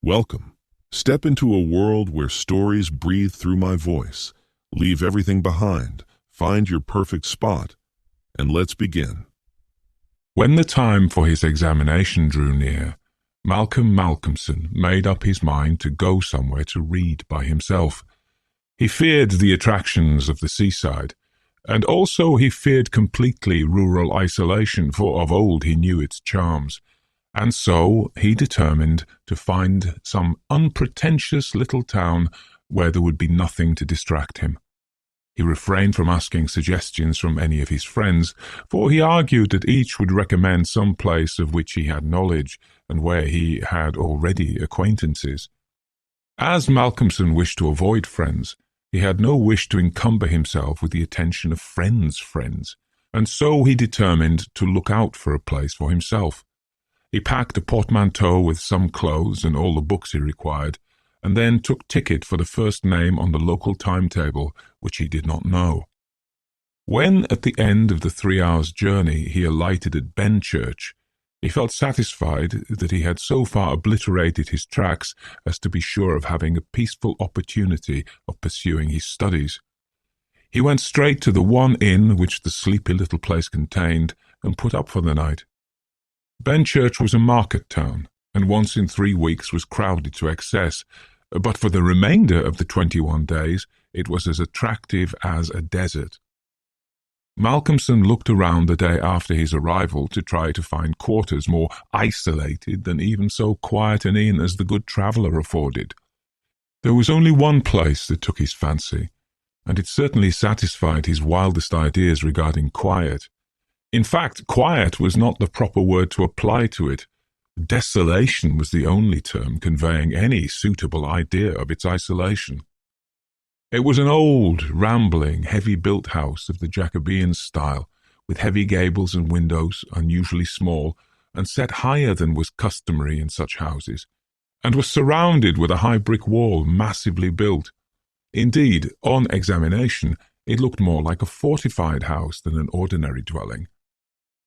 Welcome. Step into a world where stories breathe through my voice. Leave everything behind, find your perfect spot, and let's begin. When the time for his examination drew near, Malcolmson made up his mind to go somewhere to read by himself. He feared the attractions of the seaside, and also he feared completely rural isolation, for of old he knew its charms. And so he determined to find some unpretentious little town where there would be nothing to distract him. He refrained from asking suggestions from any of his friends, for he argued that each would recommend some place of which he had knowledge and where he had already acquaintances. As Malcolmson wished to avoid friends, he had no wish to encumber himself with the attention of friends' friends, and so he determined to look out for a place for himself. He packed a portmanteau with some clothes and all the books he required, and then took ticket for the first name on the local timetable, which he did not know. When, at the end of the 3 hours' journey, he alighted at Benchurch, he felt satisfied that he had so far obliterated his tracks as to be sure of having a peaceful opportunity of pursuing his studies. He went straight to the one inn which the sleepy little place contained, and put up for the night. Benchurch was a market town, and once in 3 weeks was crowded to excess, but for the remainder of the 21 days it was as attractive as a desert. Malcolmson looked around the day after his arrival to try to find quarters more isolated than even so quiet an inn as the Good Traveller afforded. There was only one place that took his fancy, and it certainly satisfied his wildest ideas regarding quiet. In fact, quiet was not the proper word to apply to it. Desolation was the only term conveying any suitable idea of its isolation. It was an old, rambling, heavy-built house of the Jacobean style, with heavy gables and windows, unusually small, and set higher than was customary in such houses, and was surrounded with a high brick wall massively built. Indeed, on examination, it looked more like a fortified house than an ordinary dwelling.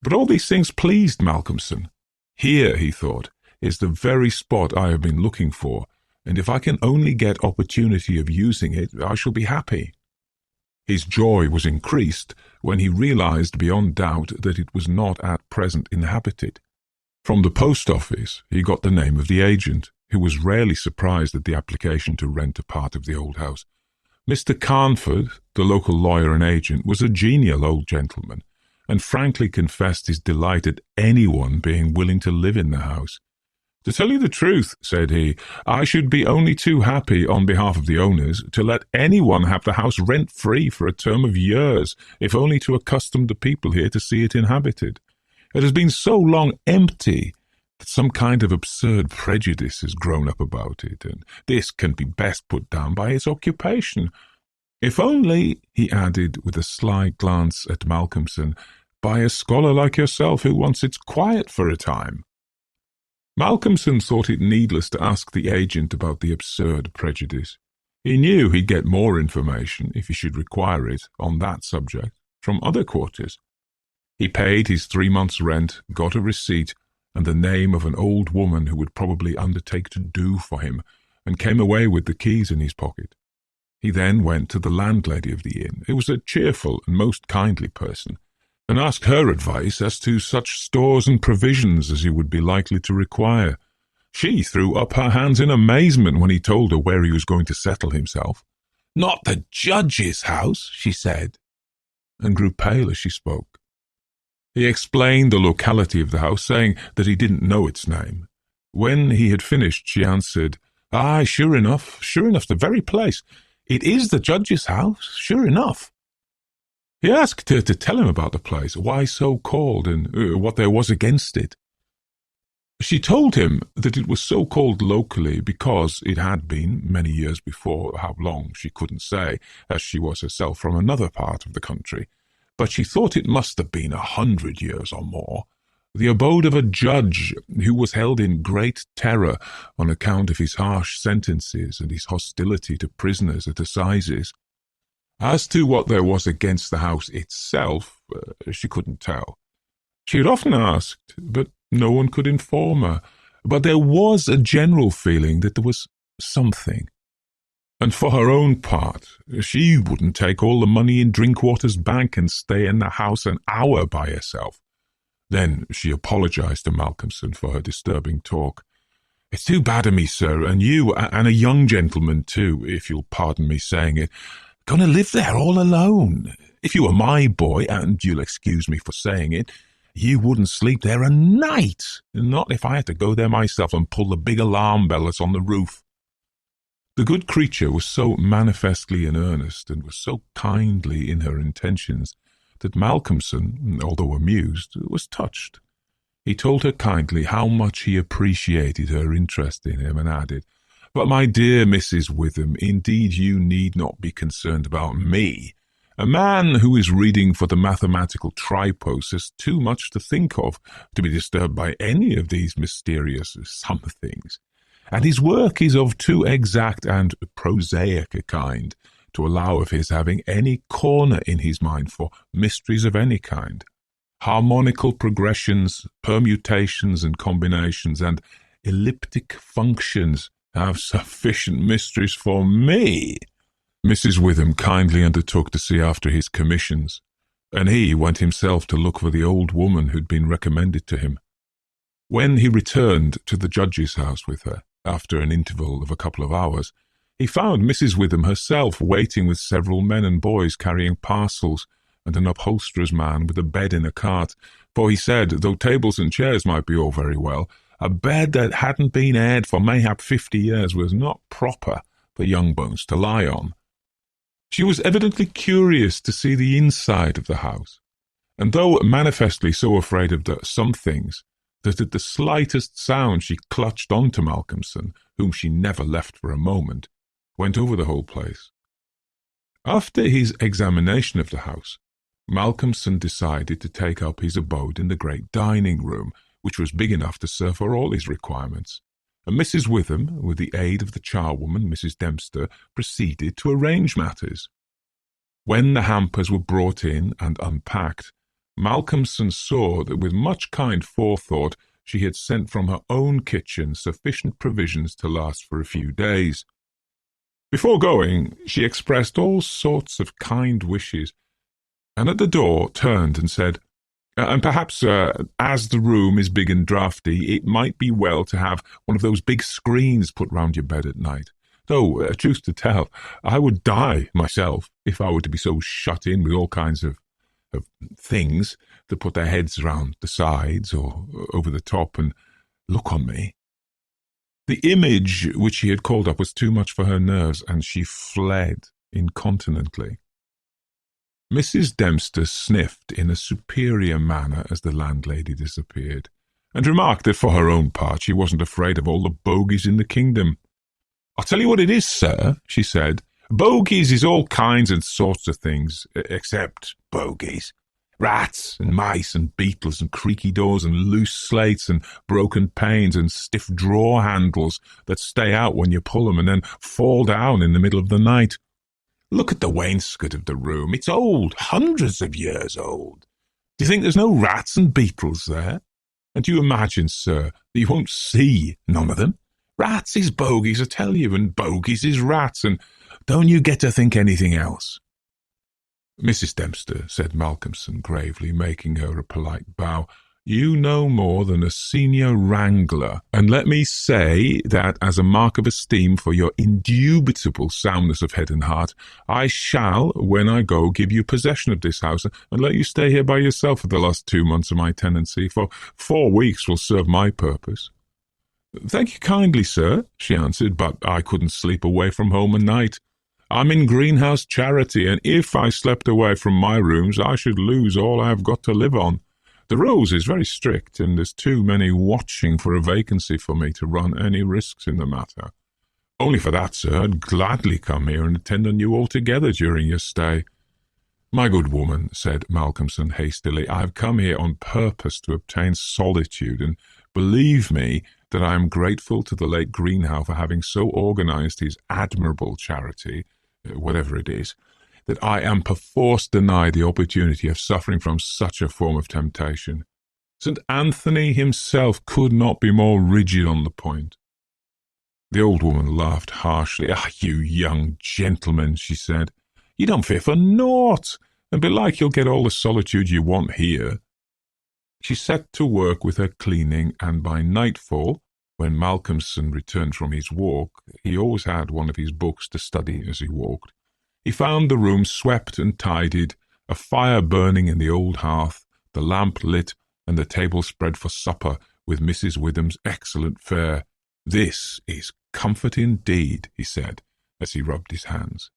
But all these things pleased Malcolmson. Here, he thought, is the very spot I have been looking for, and if I can only get opportunity of using it, I shall be happy. His joy was increased when he realized beyond doubt that it was not at present inhabited. From the post office he got the name of the agent, who was rarely surprised at the application to rent a part of the old house. Mr. Carnford, the local lawyer and agent, was a genial old gentleman, and frankly confessed his delight at anyone being willing to live in the house. "To tell you the truth," said he, "I should be only too happy, on behalf of the owners, to let anyone have the house rent-free for a term of years, if only to accustom the people here to see it inhabited. It has been so long empty that some kind of absurd prejudice has grown up about it, and this can be best put down by its occupation. If only," he added, with a sly glance at Malcolmson, "by a scholar like yourself who wants its quiet for a time." Malcolmson thought it needless to ask the agent about the absurd prejudice. He knew he'd get more information, if he should require it, on that subject, from other quarters. He paid his 3 months' rent, got a receipt, and the name of an old woman who would probably undertake to do for him, and came away with the keys in his pocket. He then went to the landlady of the inn, who was a cheerful and most kindly person, and asked her advice as to such stores and provisions as he would be likely to require. She threw up her hands in amazement when he told her where he was going to settle himself. "Not the judge's house," she said, and grew pale as she spoke. He explained the locality of the house, saying that he didn't know its name. When he had finished, she answered, "Aye, sure enough, the very place. It is the judge's house, sure enough." He asked her to tell him about the place, why so called, and what there was against it. She told him that it was so called locally because it had been, many years before, how long she couldn't say, as she was herself from another part of the country, but she thought it must have been 100 years or more, the abode of a judge who was held in great terror on account of his harsh sentences and his hostility to prisoners at assizes. As to what there was against the house itself, she couldn't tell. She had often asked, but no one could inform her, but there was a general feeling that there was something. And for her own part, she wouldn't take all the money in Drinkwater's bank and stay in the house an hour by herself. Then she apologized to Malcolmson for her disturbing talk. "It's too bad of me, sir, and you, and a young gentleman too, if you'll pardon me saying it, going to live there all alone. If you were my boy, and you'll excuse me for saying it, you wouldn't sleep there a night, not if I had to go there myself and pull the big alarm bell that's on the roof." The good creature was so manifestly in earnest, and was so kindly in her intentions, that Malcolmson, although amused, was touched. He told her kindly how much he appreciated her interest in him, and added, "But my dear Mrs. Witham, indeed you need not be concerned about me. A man who is reading for the Mathematical Tripos has too much to think of to be disturbed by any of these mysterious somethings, and his work is of too exact and prosaic a kind to allow of his having any corner in his mind for mysteries of any kind. Harmonical progressions, permutations and combinations, and elliptic functions have sufficient mysteries for me." Mrs. Witham kindly undertook to see after his commissions, and he went himself to look for the old woman who'd been recommended to him. When he returned to the judge's house with her, after an interval of a couple of hours, he found Mrs. Witham herself waiting with several men and boys carrying parcels, and an upholsterer's man with a bed in a cart, for he said, though tables and chairs might be all very well, a bed that hadn't been aired for mayhap 50 years was not proper for young bones to lie on. She was evidently curious to see the inside of the house, and though manifestly so afraid of some things, that at the slightest sound she clutched on to Malcolmson, whom she never left for a moment, went over the whole place. After his examination of the house, Malcolmson decided to take up his abode in the great dining room, which was big enough to serve for all his requirements, and Mrs. Witham, with the aid of the charwoman, Mrs. Dempster, proceeded to arrange matters. When the hampers were brought in and unpacked, Malcolmson saw that with much kind forethought she had sent from her own kitchen sufficient provisions to last for a few days. Before going, she expressed all sorts of kind wishes, and at the door turned and said, "And perhaps, as the room is big and draughty, it might be well to have one of those big screens put round your bed at night. Though, truth to tell, I would die myself if I were to be so shut in with all kinds of things that put their heads round the sides or over the top and look on me." The image which she had called up was too much for her nerves, and she fled incontinently. Mrs. Dempster sniffed in a superior manner as the landlady disappeared, and remarked that for her own part she wasn't afraid of all the bogies in the kingdom. "I'll tell you what it is, sir," she said. "Bogies is all kinds and sorts of things, except bogies. Rats and mice and beetles and creaky doors and loose slates and broken panes and stiff drawer handles that stay out when you pull them and then fall down in the middle of the night. Look at the wainscot of the room. It's old, hundreds of years old. Do you think there's no rats and beetles there? And do you imagine, sir, that you won't see none of them? Rats is bogies, I tell you, and bogies is rats, and don't you get to think anything else." "Mrs. Dempster," said Malcolmson gravely, making her a polite bow, "you know more than a senior wrangler, and let me say that as a mark of esteem for your indubitable soundness of head and heart, I shall, when I go, give you possession of this house and let you stay here by yourself for the last 2 months of my tenancy, for 4 weeks will serve my purpose." "Thank you kindly, sir," she answered, "but I couldn't sleep away from home a night. I'm in greenhouse charity, and if I slept away from my rooms, I should lose all I have got to live on. The rules is very strict, and there's too many watching for a vacancy for me to run any risks in the matter. Only for that, sir, I'd gladly come here and attend on you altogether during your stay." "My good woman," said Malcolmson hastily, "I have come here on purpose to obtain solitude, and believe me that I am grateful to the late Greenhow for having so organized his admirable charity, whatever it is, that I am perforce denied the opportunity of suffering from such a form of temptation. St. Anthony himself could not be more rigid on the point. The old woman laughed harshly. "Ah, you young gentleman," she said. "You don't fear for naught, and belike you'll get all the solitude you want here." She set to work with her cleaning, and by nightfall, when Malcolmson returned from his walk, he always had one of his books to study as he walked, he found the room swept and tidied, a fire burning in the old hearth, the lamp lit, and the table spread for supper with Mrs. Witham's excellent fare. "This is comfort indeed," he said, as he rubbed his hands.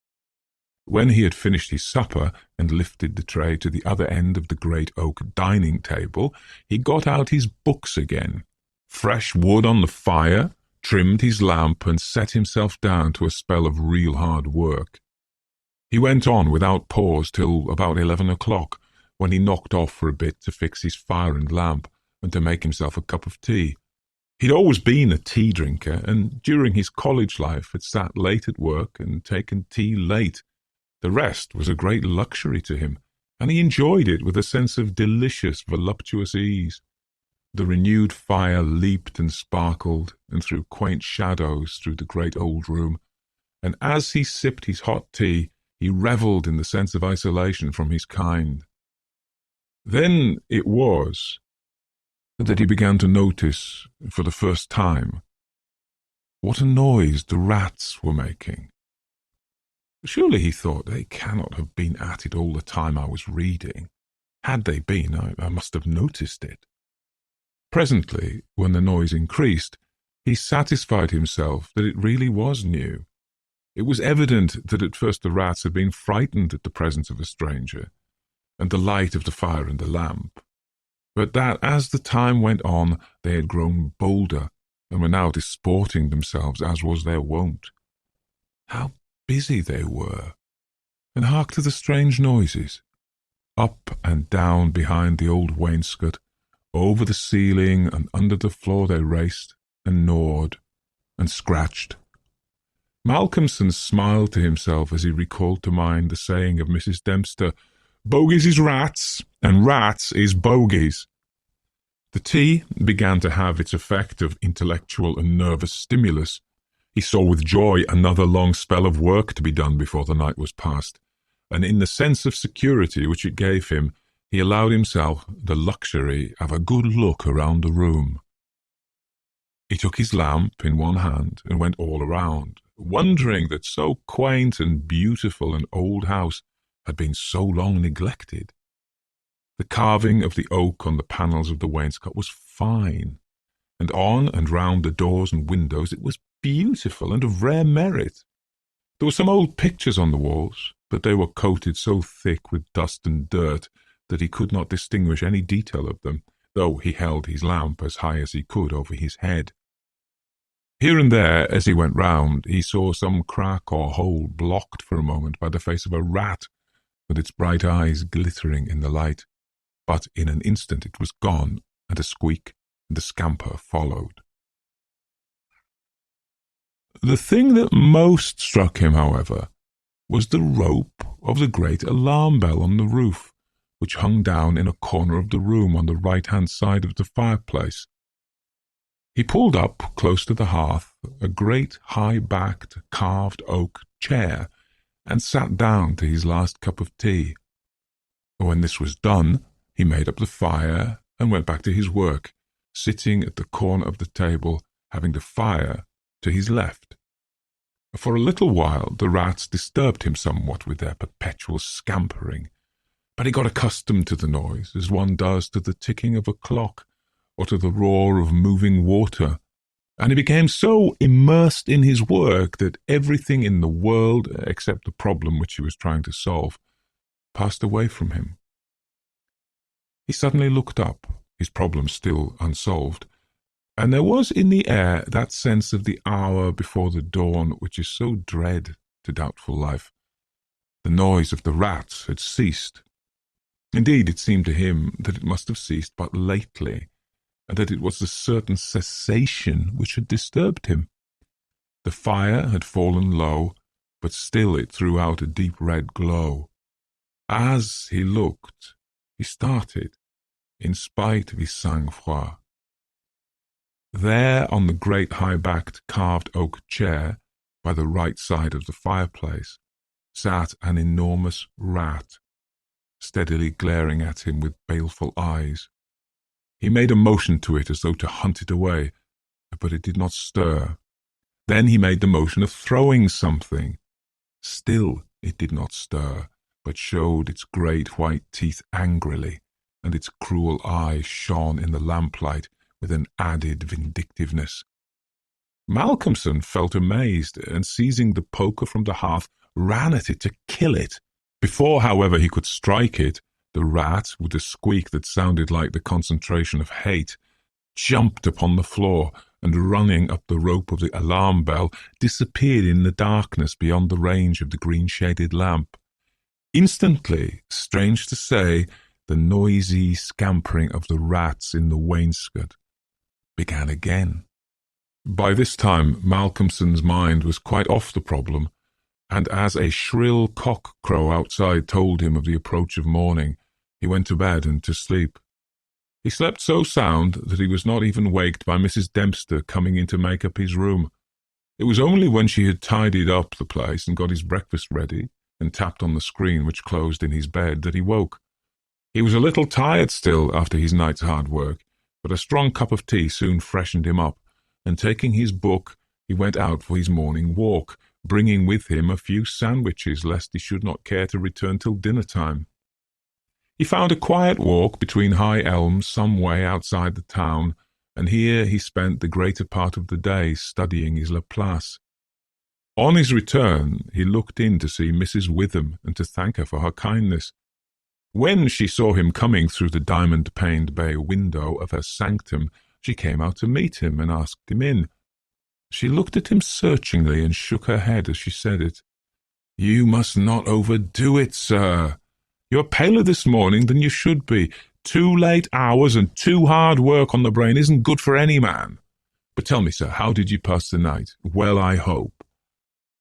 When he had finished his supper and lifted the tray to the other end of the great oak dining table, he got out his books again, fresh wood on the fire, trimmed his lamp, and set himself down to a spell of real hard work. He went on without pause till about 11 o'clock, when he knocked off for a bit to fix his fire and lamp, and to make himself a cup of tea. He'd always been a tea drinker, and during his college life had sat late at work and taken tea late. The rest was a great luxury to him, and he enjoyed it with a sense of delicious, voluptuous ease. The renewed fire leaped and sparkled, and threw quaint shadows through the great old room, and as he sipped his hot tea, he revelled in the sense of isolation from his kind. Then it was that he began to notice, for the first time, what a noise the rats were making. Surely, he thought, they cannot have been at it all the time I was reading. Had they been, I must have noticed it. Presently, when the noise increased, he satisfied himself that it really was new. It was evident that at first the rats had been frightened at the presence of a stranger, and the light of the fire and the lamp, but that as the time went on they had grown bolder, and were now disporting themselves as was their wont. How busy they were! And hark to the strange noises! Up and down behind the old wainscot, over the ceiling and under the floor they raced, and gnawed, and scratched. Malcolmson smiled to himself as he recalled to mind the saying of Mrs. Dempster, "Bogies is rats, and rats is bogies." The tea began to have its effect of intellectual and nervous stimulus. He saw with joy another long spell of work to be done before the night was past, and in the sense of security which it gave him, he allowed himself the luxury of a good look around the room. He took his lamp in one hand and went all around, wondering that so quaint and beautiful an old house had been so long neglected. The carving of the oak on the panels of the wainscot was fine, and on and round the doors and windows it was beautiful and of rare merit. There were some old pictures on the walls, but they were coated so thick with dust and dirt that he could not distinguish any detail of them, though he held his lamp as high as he could over his head. Here and there, as he went round, he saw some crack or hole blocked for a moment by the face of a rat, with its bright eyes glittering in the light. But in an instant it was gone, and a squeak and a scamper followed. The thing that most struck him, however, was the rope of the great alarm bell on the roof, which hung down in a corner of the room on the right-hand side of the fireplace. He pulled up, close to the hearth, a great high-backed carved oak chair, and sat down to his last cup of tea. When this was done, he made up the fire and went back to his work, sitting at the corner of the table, having the fire to his left. For a little while the rats disturbed him somewhat with their perpetual scampering, but he got accustomed to the noise, as one does to the ticking of a clock, or to the roar of moving water, and he became so immersed in his work that everything in the world, except the problem which he was trying to solve, passed away from him. He suddenly looked up, his problem still unsolved, and there was in the air that sense of the hour before the dawn which is so dread to doubtful life. The noise of the rats had ceased. Indeed, it seemed to him that it must have ceased but lately, and that it was a certain cessation which had disturbed him. The fire had fallen low, but still it threw out a deep red glow. As he looked, he started, in spite of his sang-froid. There, on the great high-backed carved oak chair, by the right side of the fireplace, sat an enormous rat, steadily glaring at him with baleful eyes. He made a motion to it as though to hunt it away, but it did not stir. Then he made the motion of throwing something. Still it did not stir, but showed its great white teeth angrily, and its cruel eyes shone in the lamplight with an added vindictiveness. Malcolmson felt amazed, and seizing the poker from the hearth, ran at it to kill it. Before, however, he could strike it, the rat, with a squeak that sounded like the concentration of hate, jumped upon the floor, and running up the rope of the alarm bell, disappeared in the darkness beyond the range of the green-shaded lamp. Instantly, strange to say, the noisy scampering of the rats in the wainscot began again. By this time, Malcolmson's mind was quite off the problem, and as a shrill cock-crow outside told him of the approach of morning, he went to bed and to sleep. He slept so sound that he was not even waked by Mrs. Dempster coming in to make up his room. It was only when she had tidied up the place and got his breakfast ready and tapped on the screen which closed in his bed that he woke. He was a little tired still after his night's hard work, but a strong cup of tea soon freshened him up, and taking his book, he went out for his morning walk, bringing with him a few sandwiches lest he should not care to return till dinner-time. He found a quiet walk between high elms some way outside the town, and here he spent the greater part of the day studying his Laplace. On his return, he looked in to see Mrs. Witham and to thank her for her kindness. When she saw him coming through the diamond-paned bay window of her sanctum, she came out to meet him and asked him in. She looked at him searchingly and shook her head as she said it. "You must not overdo it, sir. You're paler this morning than you should be. 2 late hours and too hard work on the brain isn't good for any man. But tell me, sir, how did you pass the night? Well, I hope."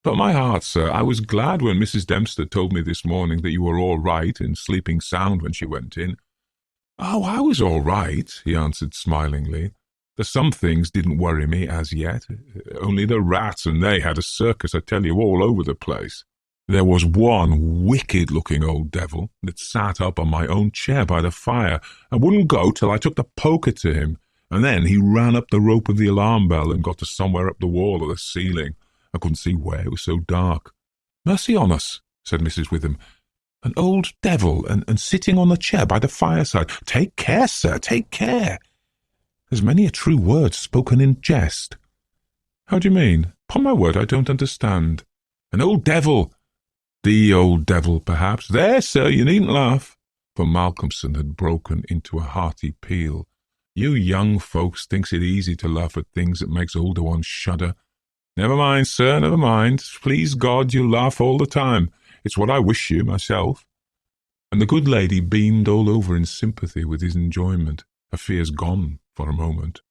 "But my heart, sir, I was glad when Mrs. Dempster told me this morning that you were all right and sleeping sound when she went in." "Oh, I was all right," he answered smilingly. "The some things didn't worry me as yet. Only the rats and they had a circus, I tell you, all over the place. There was one wicked-looking old devil that sat up on my own chair by the fire and wouldn't go till I took the poker to him, and then he ran up the rope of the alarm bell and got to somewhere up the wall or the ceiling. I couldn't see where, it was so dark." "Mercy on us," said Mrs. Witham. "An old devil and sitting on the chair by the fireside. Take care, sir, take care. There's many a true word spoken in jest." "How do you mean? Upon my word, I don't understand." "An old devil. The old devil, perhaps. There, sir, you needn't laugh." For Malcolmson had broken into a hearty peal. "You young folks thinks it easy to laugh at things that makes older ones shudder. Never mind, sir, never mind. Please God, you laugh all the time. It's what I wish you, myself." And the good lady beamed all over in sympathy with his enjoyment, her fears gone for a moment.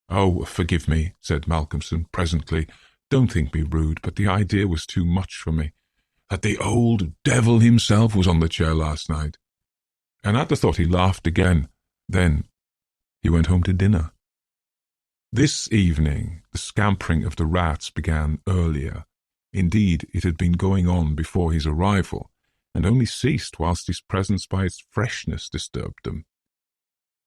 "Oh, forgive me," said Malcolmson presently. "Don't think me rude, but the idea was too much for me. That the old devil himself was on the chair last night." And at the thought he laughed again. Then he went home to dinner. This evening the scampering of the rats began earlier. Indeed, it had been going on before his arrival, and only ceased whilst his presence by its freshness disturbed them.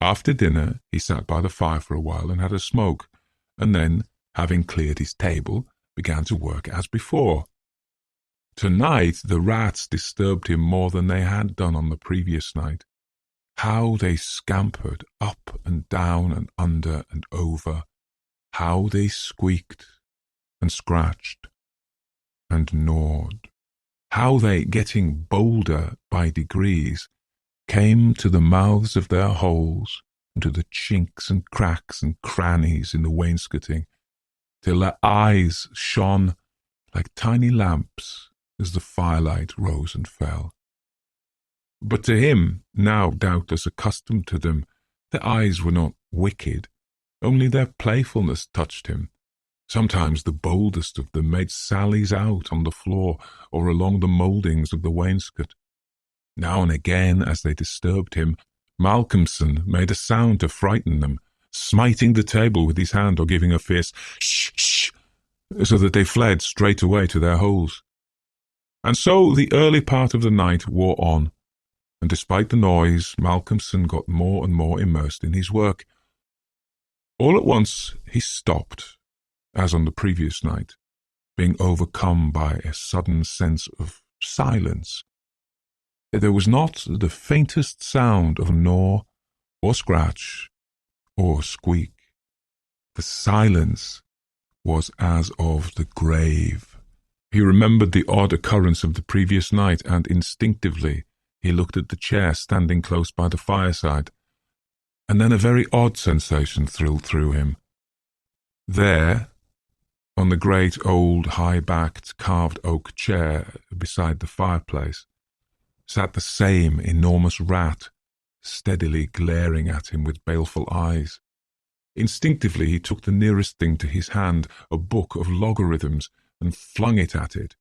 After dinner he sat by the fire for a while and had a smoke, and then, having cleared his table, began to work as before. Tonight the rats disturbed him more than they had done on the previous night. How they scampered up and down and under and over, how they squeaked and scratched and gnawed, how they, getting bolder by degrees, came to the mouths of their holes and to the chinks and cracks and crannies in the wainscoting, till their eyes shone like tiny lamps as the firelight rose and fell. But to him, now doubtless accustomed to them, their eyes were not wicked, only their playfulness touched him. Sometimes the boldest of them made sallies out on the floor or along the mouldings of the wainscot. Now and again, as they disturbed him, Malcolmson made a sound to frighten them, smiting the table with his hand or giving a fierce shh, shh, so that they fled straight away to their holes. And so the early part of the night wore on, and despite the noise, Malcolmson got more and more immersed in his work. All at once he stopped, as on the previous night, being overcome by a sudden sense of silence. There was not the faintest sound of gnaw or scratch or squeak. The silence was as of the grave. He remembered the odd occurrence of the previous night, and instinctively he looked at the chair standing close by the fireside, and then a very odd sensation thrilled through him. There, on the great old high-backed carved oak chair beside the fireplace, sat the same enormous rat, steadily glaring at him with baleful eyes. Instinctively he took the nearest thing to his hand, a book of logarithms, and flung it at it.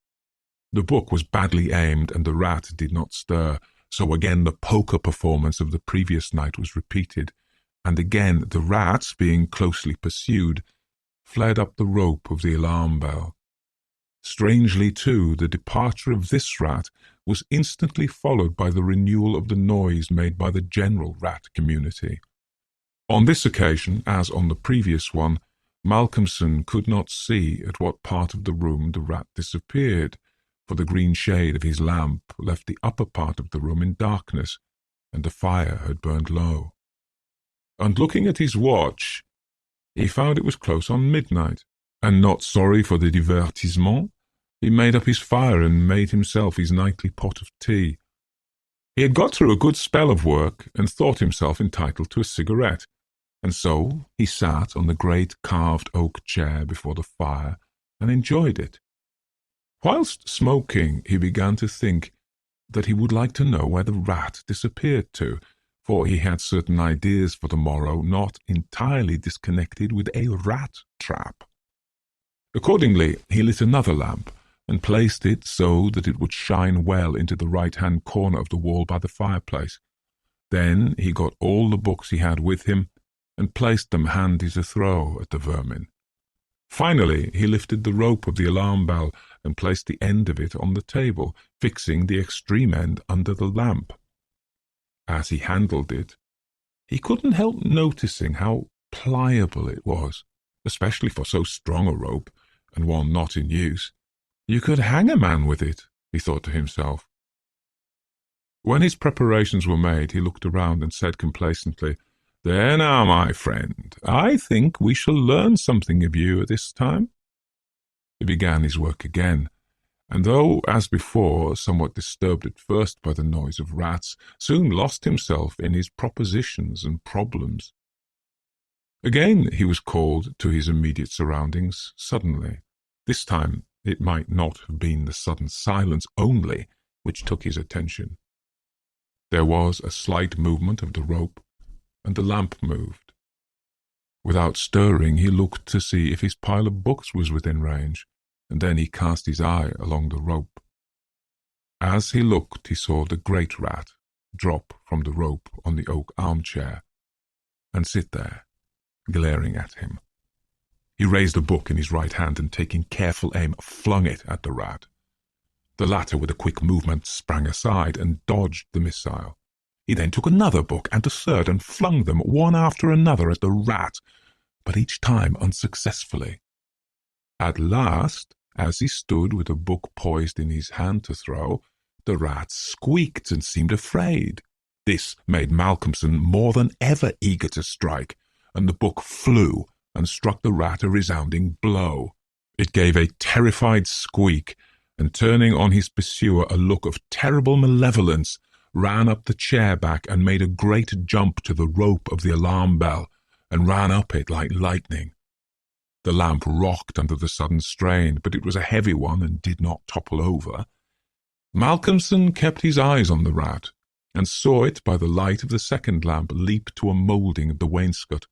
The book was badly aimed, and the rat did not stir, so again the poker performance of the previous night was repeated, and again the rat, being closely pursued, fled up the rope of the alarm bell. Strangely, too, the departure of this rat was instantly followed by the renewal of the noise made by the general rat community. On this occasion, as on the previous one, Malcolmson could not see at what part of the room the rat disappeared, for the green shade of his lamp left the upper part of the room in darkness, and the fire had burned low. And looking at his watch, he found it was close on midnight, and not sorry for the divertissement, he made up his fire and made himself his nightly pot of tea. He had got through a good spell of work and thought himself entitled to a cigarette, and so he sat on the great carved oak chair before the fire and enjoyed it. Whilst smoking, he began to think that he would like to know where the rat disappeared to, for he had certain ideas for the morrow not entirely disconnected with a rat trap. Accordingly, he lit another lamp, and placed it so that it would shine well into the right-hand corner of the wall by the fireplace. Then he got all the books he had with him, and placed them handy to throw at the vermin. Finally, he lifted the rope of the alarm bell and placed the end of it on the table, fixing the extreme end under the lamp. As he handled it, he couldn't help noticing how pliable it was, especially for so strong a rope, and one not in use. You could hang a man with it, he thought to himself. When his preparations were made, he looked around and said complacently, "There now, my friend, I think we shall learn something of you this time." He began his work again, and though, as before, somewhat disturbed at first by the noise of rats, soon lost himself in his propositions and problems. Again he was called to his immediate surroundings suddenly. This time it might not have been the sudden silence only which took his attention. There was a slight movement of the rope, and the lamp moved. Without stirring, he looked to see if his pile of books was within range, and then he cast his eye along the rope. As he looked, he saw the great rat drop from the rope on the oak armchair, and sit there, glaring at him. He raised a book in his right hand and, taking careful aim, flung it at the rat. The latter, with a quick movement, sprang aside and dodged the missile. He then took another book and a third and flung them one after another at the rat, but each time unsuccessfully. At last, as he stood with a book poised in his hand to throw, the rat squeaked and seemed afraid. This made Malcolmson more than ever eager to strike, and the book flew and struck the rat a resounding blow. It gave a terrified squeak, and turning on his pursuer a look of terrible malevolence, ran up the chair back and made a great jump to the rope of the alarm bell, and ran up it like lightning. The lamp rocked under the sudden strain, but it was a heavy one and did not topple over. Malcolmson kept his eyes on the rat, and saw it by the light of the second lamp leap to a moulding of the wainscot,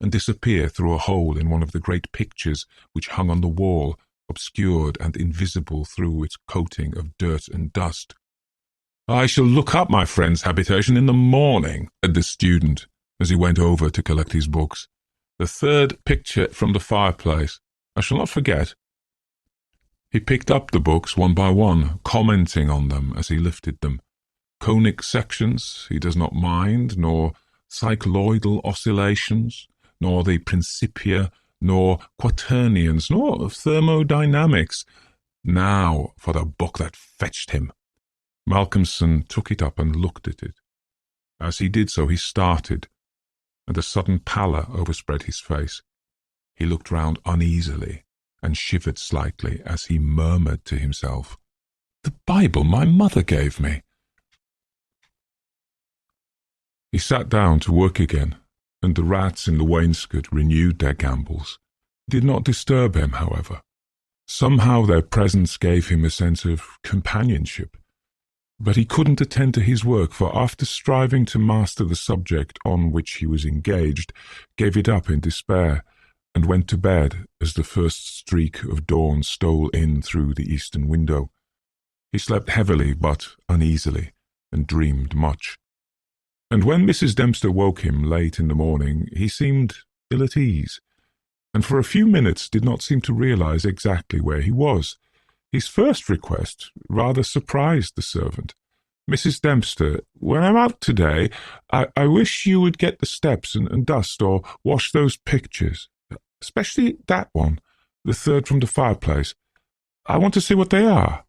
and disappear through a hole in one of the great pictures which hung on the wall, obscured and invisible through its coating of dirt and dust. I shall look up my friend's habitation in the morning, said the student, as he went over to collect his books. The third picture from the fireplace. I shall not forget. He picked up the books one by one, commenting on them as he lifted them. Conic sections he does not mind, nor cycloidal oscillations, nor the Principia, nor quaternions, nor thermodynamics. Now for the book that fetched him. Malcolmson took it up and looked at it. As he did so, he started, and a sudden pallor overspread his face. He looked round uneasily and shivered slightly as he murmured to himself, "The Bible my mother gave me." He sat down to work again, and the rats in the wainscot renewed their gambols. It did not disturb him, however. Somehow their presence gave him a sense of companionship. But he couldn't attend to his work, for after striving to master the subject on which he was engaged, gave it up in despair, and went to bed as the first streak of dawn stole in through the eastern window. He slept heavily but uneasily, and dreamed much. And when Mrs. Dempster woke him late in the morning, he seemed ill at ease, and for a few minutes did not seem to realize exactly where he was. His first request rather surprised the servant. "Mrs. Dempster, when I'm out today, I wish you would get the steps and dust or wash those pictures, especially that one, the third from the fireplace. I want to see what they are."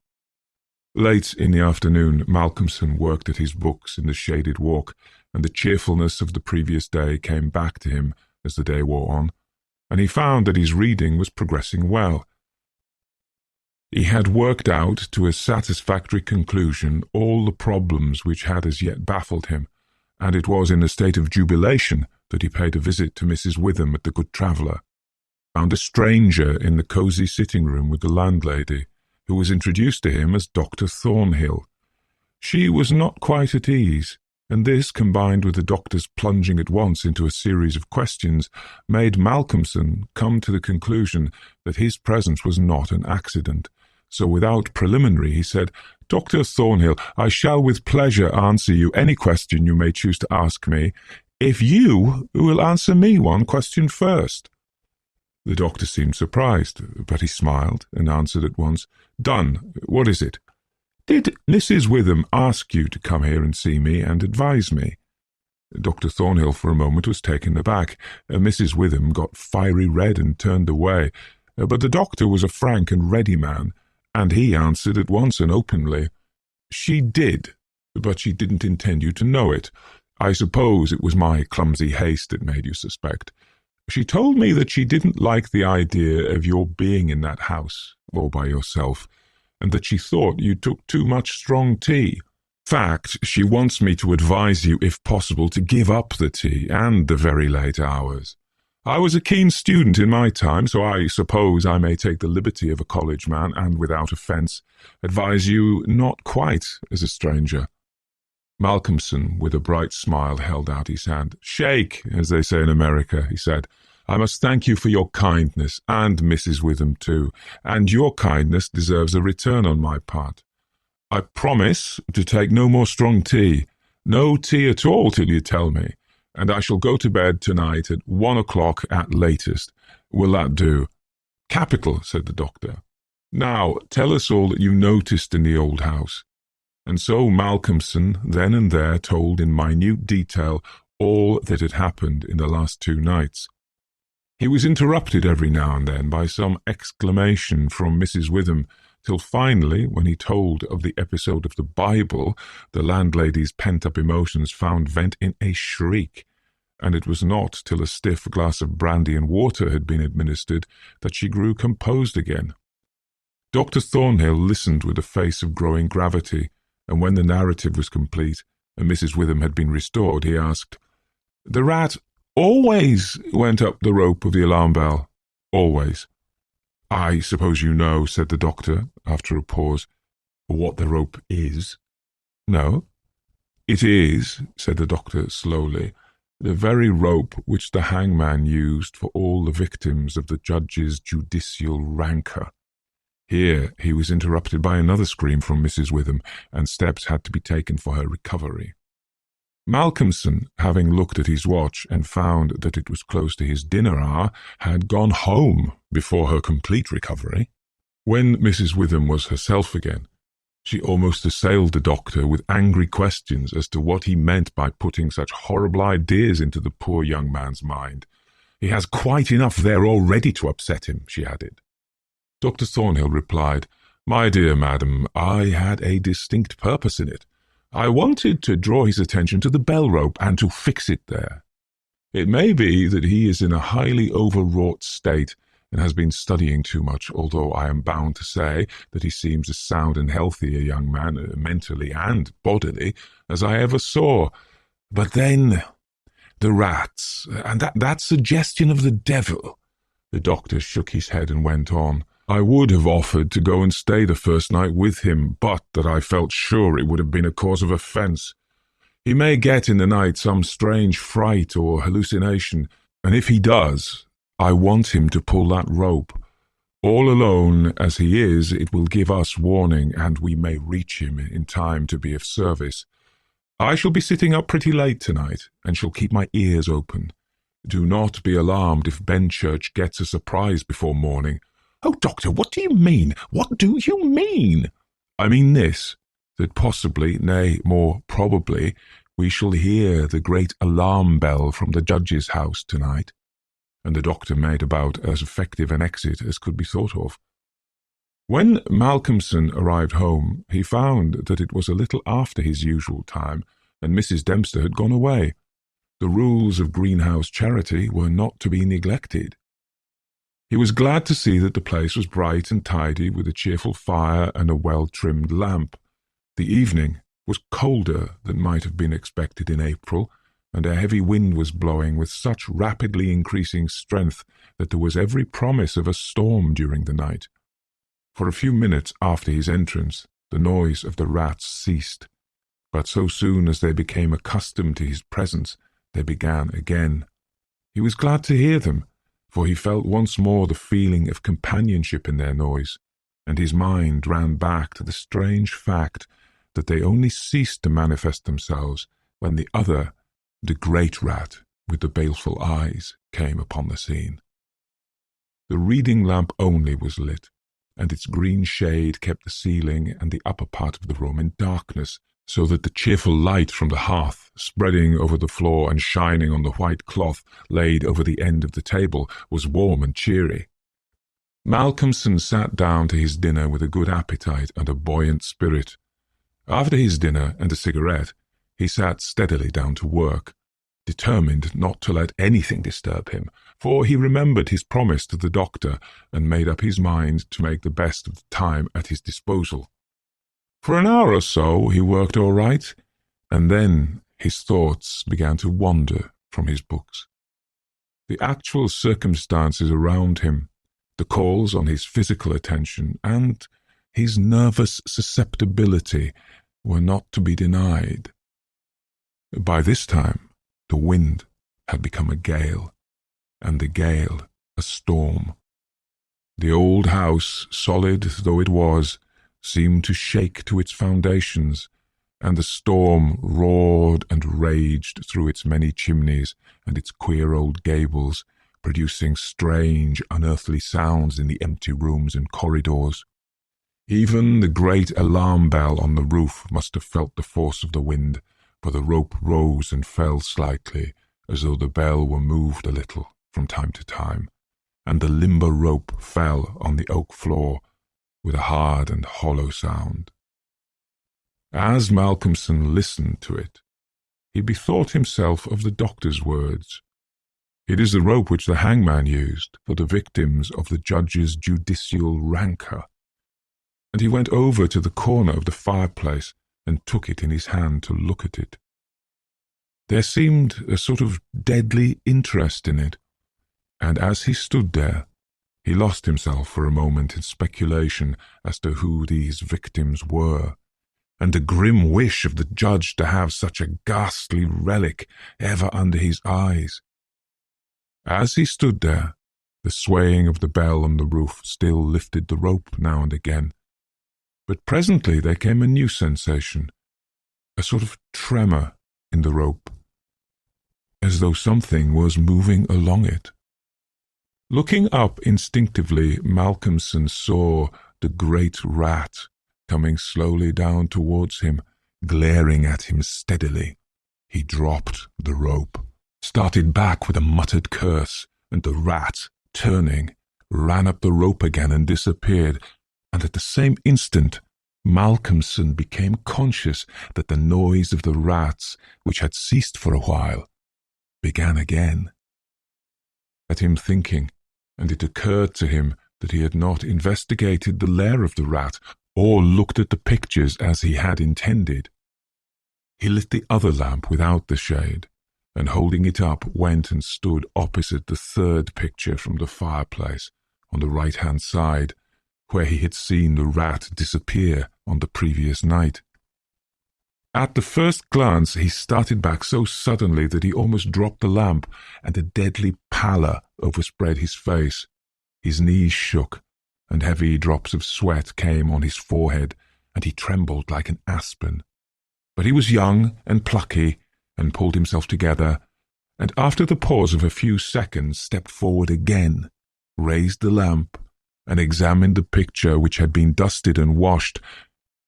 Late in the afternoon, Malcolmson worked at his books in the shaded walk, and the cheerfulness of the previous day came back to him as the day wore on, and he found that his reading was progressing well. He had worked out to a satisfactory conclusion all the problems which had as yet baffled him, and it was in a state of jubilation that he paid a visit to Mrs. Witham at the Good Traveller. Found a stranger in the cosy sitting-room with the landlady, who was introduced to him as Dr. Thornhill. She was not quite at ease, and this, combined with the doctor's plunging at once into a series of questions, made Malcolmson come to the conclusion that his presence was not an accident. So without preliminary he said, "Dr. Thornhill, I shall with pleasure answer you any question you may choose to ask me, if you will answer me one question first." The doctor seemed surprised, but he smiled and answered at once, "Done. What is it?" "Did Mrs. Witham ask you to come here and see me and advise me?" Dr. Thornhill for a moment was taken aback. Mrs. Witham got fiery red and turned away, but the doctor was a frank and ready man, and he answered at once and openly, "She did, but she didn't intend you to know it. I suppose it was my clumsy haste that made you suspect. She told me that she didn't like the idea of your being in that house, all by yourself, and that she thought you took too much strong tea. Fact, she wants me to advise you, if possible, to give up the tea and the very late hours. I was a keen student in my time, so I suppose I may take the liberty of a college man, and without offence, advise you not quite as a stranger." Malcolmson, with a bright smile, held out his hand. "Shake, as they say in America," he said. "I must thank you for your kindness, and Mrs. Witham too, and your kindness deserves a return on my part. I promise to take no more strong tea, no tea at all till you tell me, and I shall go to bed tonight at 1 o'clock at latest. Will that do?" "Capital," said the doctor. "Now tell us all that you noticed in the old house." And so Malcolmson then and there told in minute detail all that had happened in the last 2 nights. He was interrupted every now and then by some exclamation from Mrs. Witham, till finally, when he told of the episode of the Bible, the landlady's pent-up emotions found vent in a shriek, and it was not till a stiff glass of brandy and water had been administered that she grew composed again. Dr. Thornhill listened with a face of growing gravity, and when the narrative was complete, and Mrs. Witham had been restored, he asked, "The rat always went up the rope of the alarm bell?" "Always." "I suppose you know," said the doctor, after a pause, "what the rope is?" "No." "It is," said the doctor slowly, "the very rope which the hangman used for all the victims of the judge's judicial rancour. Here he was interrupted by another scream from Mrs. Witham, and steps had to be taken for her recovery. Malcolmson, having looked at his watch and found that it was close to his dinner hour, had gone home before her complete recovery. When Mrs. Witham was herself again, she almost assailed the doctor with angry questions as to what he meant by putting such horrible ideas into the poor young man's mind. "He has quite enough there already to upset him," she added. Dr. Thornhill replied, "My dear madam, I had a distinct purpose in it. I wanted to draw his attention to the bell rope and to fix it there. It may be that he is in a highly overwrought state and has been studying too much, although I am bound to say that he seems as sound and healthy a young man, mentally and bodily, as I ever saw. But then, the rats, and that suggestion of the devil." The doctor shook his head and went on, "I would have offered to go and stay the first night with him, but that I felt sure it would have been a cause of offence. He may get in the night some strange fright or hallucination, and if he does, I want him to pull that rope. All alone as he is, it will give us warning, and we may reach him in time to be of service. I shall be sitting up pretty late tonight, and shall keep my ears open. Do not be alarmed if Benchurch gets a surprise before morning." "Oh, doctor, what do you mean? What do you mean?" "I mean this, that possibly, nay, more probably, we shall hear the great alarm bell from the judge's house tonight." And the doctor made about as effective an exit as could be thought of. When Malcolmson arrived home, he found that it was a little after his usual time, and Mrs. Dempster had gone away. The rules of greenhouse charity were not to be neglected. He was glad to see that the place was bright and tidy, with a cheerful fire and a well-trimmed lamp. The evening was colder than might have been expected in April, and a heavy wind was blowing with such rapidly increasing strength that there was every promise of a storm during the night. For a few minutes after his entrance, the noise of the rats ceased, but so soon as they became accustomed to his presence, they began again. He was glad to hear them, for he felt once more the feeling of companionship in their noise, and his mind ran back to the strange fact that they only ceased to manifest themselves when the other, the great rat with the baleful eyes, came upon the scene. The reading lamp only was lit, and its green shade kept the ceiling and the upper part of the room in darkness, so that the cheerful light from the hearth, spreading over the floor and shining on the white cloth laid over the end of the table, was warm and cheery. Malcolmson sat down to his dinner with a good appetite and a buoyant spirit. After his dinner and a cigarette, he sat steadily down to work, determined not to let anything disturb him, for he remembered his promise to the doctor and made up his mind to make the best of the time at his disposal. For an hour or so he worked all right, and then his thoughts began to wander from his books. The actual circumstances around him, the calls on his physical attention, and his nervous susceptibility were not to be denied. By this time, the wind had become a gale, and the gale a storm. The old house, solid though it was, seemed to shake to its foundations, and the storm roared and raged through its many chimneys and its queer old gables, producing strange, unearthly sounds in the empty rooms and corridors. Even the great alarm bell on the roof must have felt the force of the wind, for the rope rose and fell slightly, as though the bell were moved a little from time to time, and the limber rope fell on the oak floor with a hard and hollow sound. As Malcolmson listened to it, he bethought himself of the doctor's words. It is the rope which the hangman used for the victims of the judge's judicial rancour. And he went over to the corner of the fireplace and took it in his hand to look at it. There seemed a sort of deadly interest in it, and as he stood there, he lost himself for a moment in speculation as to who these victims were, and a grim wish of the judge to have such a ghastly relic ever under his eyes. As he stood there, The swaying of the bell on the roof still lifted the rope now and again. But presently there came a new sensation, a sort of tremor in the rope, as though something was moving along it. Looking up instinctively, Malcolmson saw the great rat coming slowly down towards him, glaring at him steadily. He dropped the rope, started back with a muttered curse, and the rat, turning, ran up the rope again and disappeared, and at the same instant Malcolmson became conscious that the noise of the rats, which had ceased for a while, began again. Set him thinking, and it occurred to him that he had not investigated the lair of the rat, or looked at the pictures as he had intended. He lit the other lamp without the shade, and holding it up went and stood opposite the third picture from the fireplace, on the right-hand side, where he had seen the rat disappear on the previous night. At the first glance he started back so suddenly that he almost dropped the lamp, and a deadly pallor overspread his face. His knees shook, and heavy drops of sweat came on his forehead, and he trembled like an aspen. But he was young and plucky, and pulled himself together, and after the pause of a few seconds stepped forward again, raised the lamp, and examined the picture which had been dusted and washed,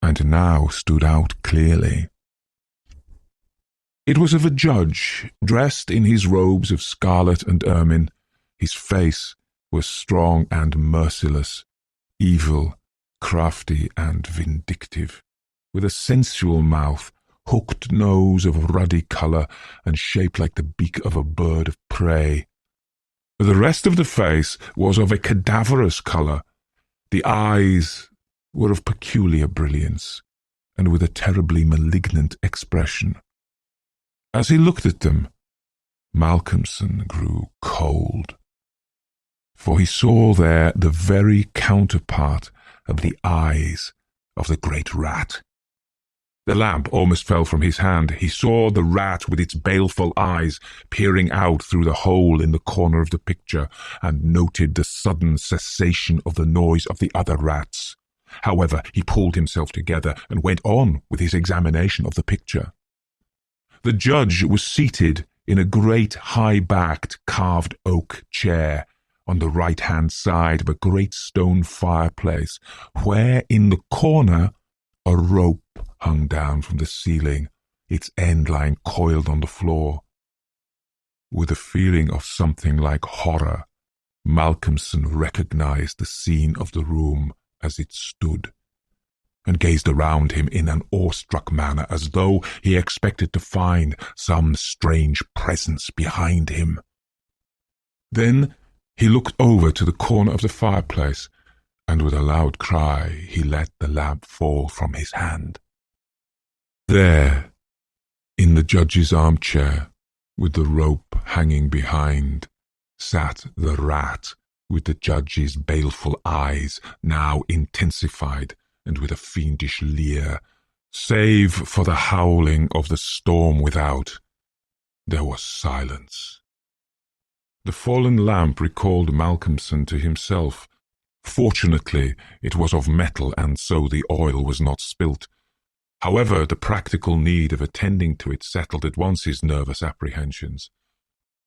and now stood out clearly. It was of a judge, dressed in his robes of scarlet and ermine. His face was strong and merciless, evil, crafty and vindictive, with a sensual mouth, hooked nose of ruddy colour, and shaped like the beak of a bird of prey. The rest of the face was of a cadaverous colour. The eyes were of peculiar brilliance, and with a terribly malignant expression. As he looked at them, Malcolmson grew cold, for he saw there the very counterpart of the eyes of the great rat. The lamp almost fell from his hand. He saw the rat with its baleful eyes peering out through the hole in the corner of the picture, and noted the sudden cessation of the noise of the other rats. However, he pulled himself together and went on with his examination of the picture. The judge was seated in a great high-backed carved oak chair on the right-hand side of a great stone fireplace, where in the corner a rope hung down from the ceiling, its end lying coiled on the floor. With a feeling of something like horror, Malcolmson recognized the scene of the room as it stood, and gazed around him in an awestruck manner, as though he expected to find some strange presence behind him. Then he looked over to the corner of the fireplace, and with a loud cry he let the lamp fall from his hand. There, in the judge's armchair, with the rope hanging behind, sat the rat with the judge's baleful eyes, now intensified and with a fiendish leer. Save for the howling of the storm without, there was silence. The fallen lamp recalled Malcolmson to himself. Fortunately, it was of metal, and so the oil was not spilt. However, the practical need of attending to it settled at once his nervous apprehensions.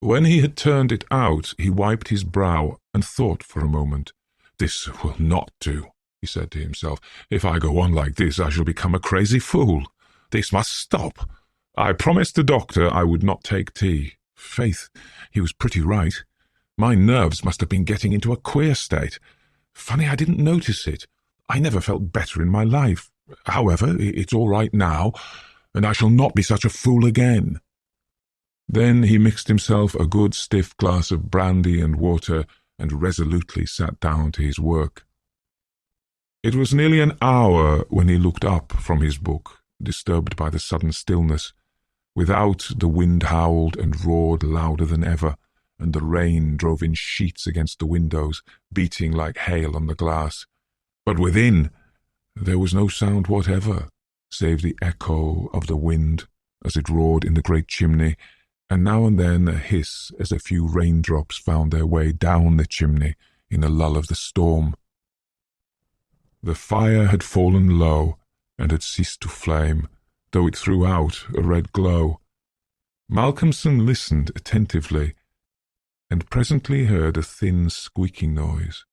When he had turned it out, he wiped his brow and thought for a moment. "This will not do," he said to himself. "If I go on like this, I shall become a crazy fool. This must stop. I promised the doctor I would not take tea. Faith, he was pretty right. My nerves must have been getting into a queer state. Funny I didn't notice it. I never felt better in my life. However, it's all right now, and I shall not be such a fool again." Then he mixed himself a good stiff glass of brandy and water, and resolutely sat down to his work. It was nearly an hour when he looked up from his book, disturbed by the sudden stillness. Without, the wind howled and roared louder than ever, and the rain drove in sheets against the windows, beating like hail on the glass. But within, there was no sound whatever, save the echo of the wind as it roared in the great chimney, and now and then a hiss as a few raindrops found their way down the chimney in a lull of the storm. The fire had fallen low and had ceased to flame, though it threw out a red glow. Malcolmson listened attentively, and presently heard a thin squeaking noise,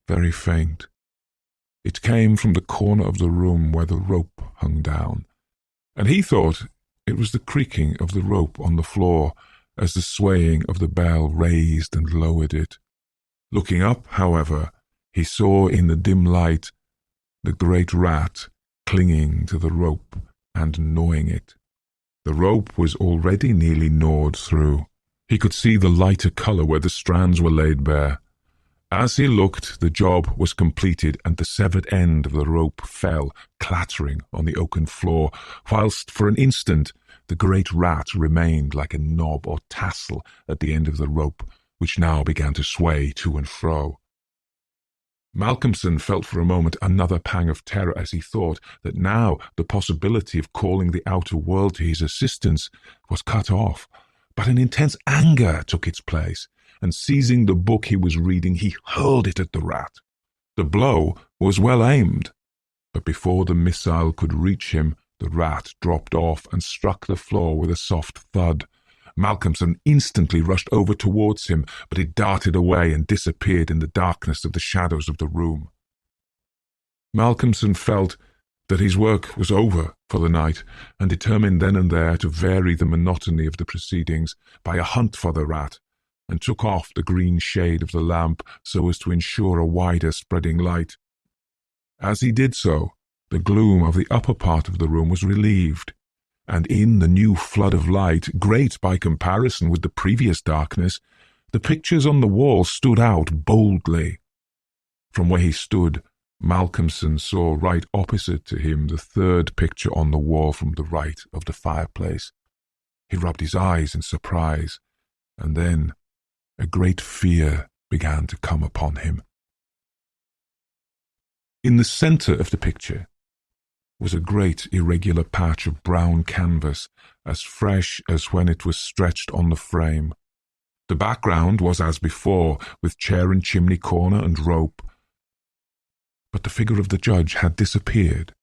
very faint. It came from the corner of the room where the rope hung down, and he thought it was the creaking of the rope on the floor as the swaying of the bell raised and lowered it. Looking up, however, he saw in the dim light the great rat clinging to the rope and gnawing it. The rope was already nearly gnawed through. He could see the lighter colour where the strands were laid bare. As he looked, the job was completed, and the severed end of the rope fell, clattering on the oaken floor, whilst for an instant the great rat remained like a knob or tassel at the end of the rope, which now began to sway to and fro. Malcolmson felt for a moment another pang of terror as he thought that now the possibility of calling the outer world to his assistance was cut off. But an intense anger took its place, and seizing the book he was reading, he hurled it at the rat. The blow was well aimed, but before the missile could reach him, the rat dropped off and struck the floor with a soft thud. Malcolmson instantly rushed over towards him, but it darted away and disappeared in the darkness of the shadows of the room. Malcolmson felt that his work was over for the night, and determined then and there to vary the monotony of the proceedings by a hunt for the rat, and took off the green shade of the lamp so as to ensure a wider spreading light. As he did so, the gloom of the upper part of the room was relieved, and in the new flood of light, great by comparison with the previous darkness, the pictures on the wall stood out boldly. From where he stood, Malcolmson saw right opposite to him the third picture on the wall from the right of the fireplace. He rubbed his eyes in surprise, and then a great fear began to come upon him. In the centre of the picture was a great irregular patch of brown canvas, as fresh as when it was stretched on the frame. The background was as before, with chair and chimney corner and rope, but the figure of the judge had disappeared.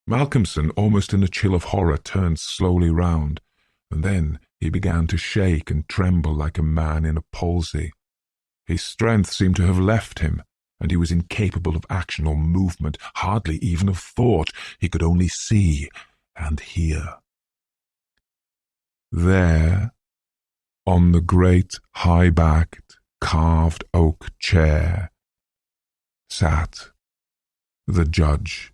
Malcolmson, almost in a chill of horror, turned slowly round, and then he began to shake and tremble like a man in a palsy. His strength seemed to have left him, and he was incapable of action or movement, hardly even of thought. He could only see and hear. There, on the great high-backed, carved oak chair, sat the judge,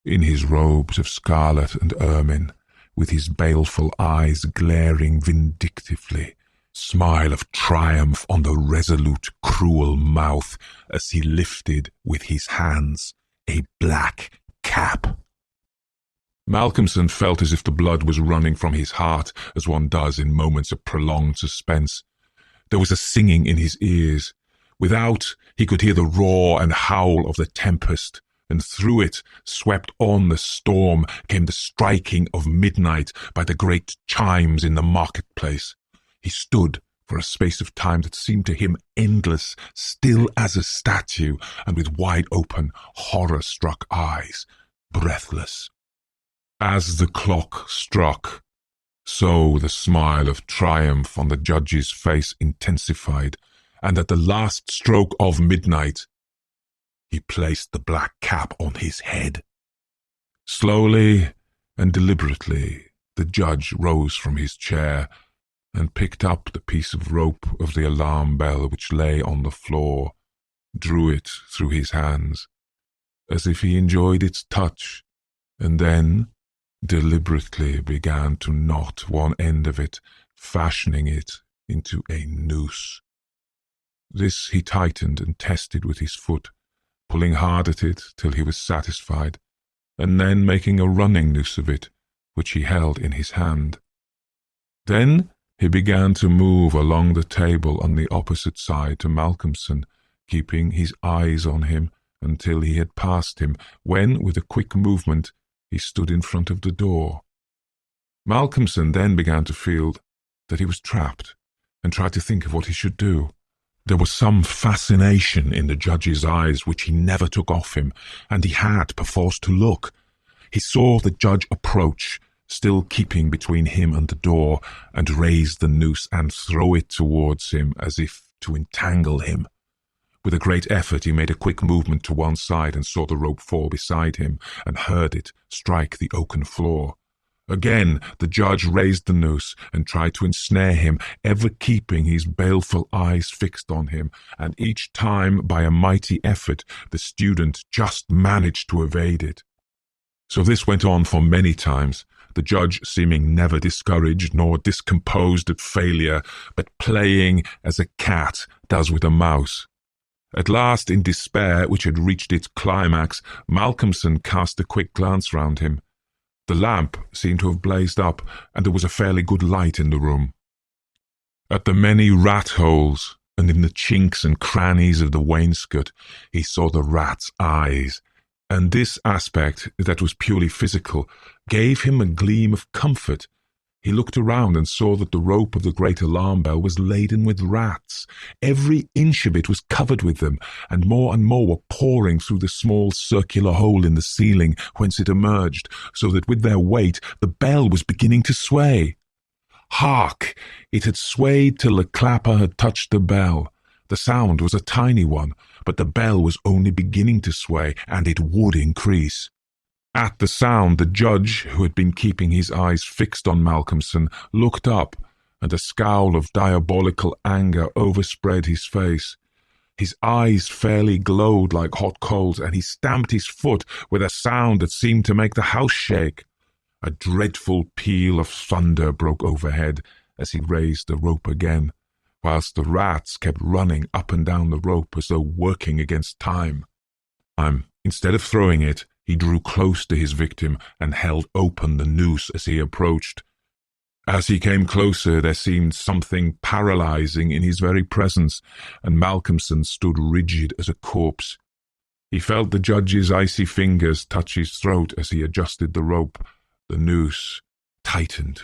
in his robes of scarlet and ermine, with his baleful eyes glaring vindictively, smile of triumph on the resolute, cruel mouth, as he lifted with his hands a black cap. Malcolmson felt as if the blood was running from his heart, as one does in moments of prolonged suspense. There was a singing in his ears. Without, he could hear the roar and howl of the tempest, and through it, swept on the storm, came the striking of midnight by the great chimes in the marketplace. He stood for a space of time that seemed to him endless, still as a statue, and with wide-open, horror-struck eyes, breathless. As the clock struck, so the smile of triumph on the judge's face intensified, and at the last stroke of midnight, he placed the black cap on his head. Slowly and deliberately, the judge rose from his chair and picked up the piece of rope of the alarm bell which lay on the floor, drew it through his hands, as if he enjoyed its touch, and then deliberately began to knot one end of it, fashioning it into a noose. This he tightened and tested with his foot, pulling hard at it till he was satisfied, and then making a running noose of it, which he held in his hand. Then he began to move along the table on the opposite side to Malcolmson, keeping his eyes on him until he had passed him, when, with a quick movement, he stood in front of the door. Malcolmson then began to feel that he was trapped and tried to think of what he should do. There was some fascination in the judge's eyes which he never took off him, and he had perforce to look. He saw the judge approach, still keeping between him and the door, and raise the noose and throw it towards him as if to entangle him. With a great effort he made a quick movement to one side and saw the rope fall beside him and heard it strike the oaken floor. Again the judge raised the noose and tried to ensnare him, ever keeping his baleful eyes fixed on him, and each time by a mighty effort the student just managed to evade it. So this went on for many times, the judge seeming never discouraged nor discomposed at failure, but playing as a cat does with a mouse. At last, in despair, which had reached its climax, Malcolmson cast a quick glance round him. The lamp seemed to have blazed up, and there was a fairly good light in the room. At the many rat-holes, and in the chinks and crannies of the wainscot, he saw the rat's eyes, and this aspect, that was purely physical, gave him a gleam of comfort. He looked around and saw that the rope of the great alarm bell was laden with rats. Every inch of it was covered with them, and more were pouring through the small circular hole in the ceiling whence it emerged, so that with their weight the bell was beginning to sway. Hark! It had swayed till the clapper had touched the bell. The sound was a tiny one, but the bell was only beginning to sway, and it would increase. At the sound, the judge, who had been keeping his eyes fixed on Malcolmson, looked up, and a scowl of diabolical anger overspread his face. His eyes fairly glowed like hot coals, and he stamped his foot with a sound that seemed to make the house shake. A dreadful peal of thunder broke overhead as he raised the rope again, whilst the rats kept running up and down the rope as though working against time. Instead of throwing it, he drew close to his victim and held open the noose as he approached. As he came closer, there seemed something paralyzing in his very presence, and Malcolmson stood rigid as a corpse. He felt the judge's icy fingers touch his throat as he adjusted the rope. The noose tightened.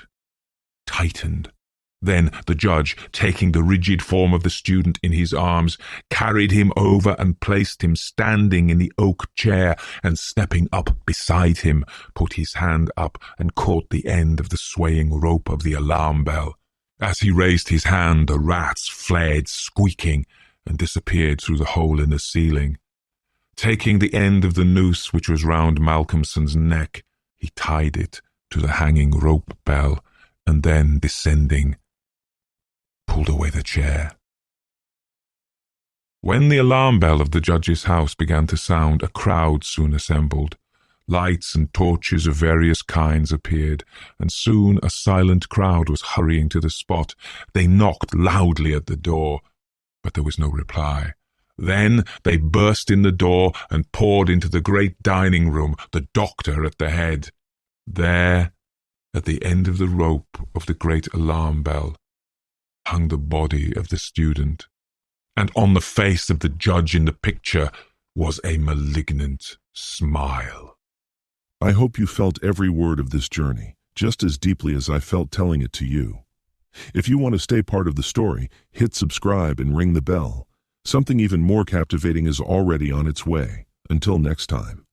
Then the judge, taking the rigid form of the student in his arms, carried him over and placed him standing in the oak chair, and stepping up beside him, put his hand up and caught the end of the swaying rope of the alarm bell. As he raised his hand, the rats fled squeaking and disappeared through the hole in the ceiling. Taking the end of the noose which was round Malcolmson's neck, he tied it to the hanging rope bell, and then, descending, pulled away the chair. When the alarm bell of the judge's house began to sound, a crowd soon assembled. Lights and torches of various kinds appeared, and soon a silent crowd was hurrying to the spot. They knocked loudly at the door, but there was no reply. Then they burst in the door and poured into the great dining room, the doctor at the head. There, at the end of the rope of the great alarm bell, hung the body of the student, and on the face of the judge in the picture was a malignant smile. I hope you felt every word of this journey, just as deeply as I felt telling it to you. If you want to stay part of the story, hit subscribe and ring the bell. Something even more captivating is already on its way. Until next time.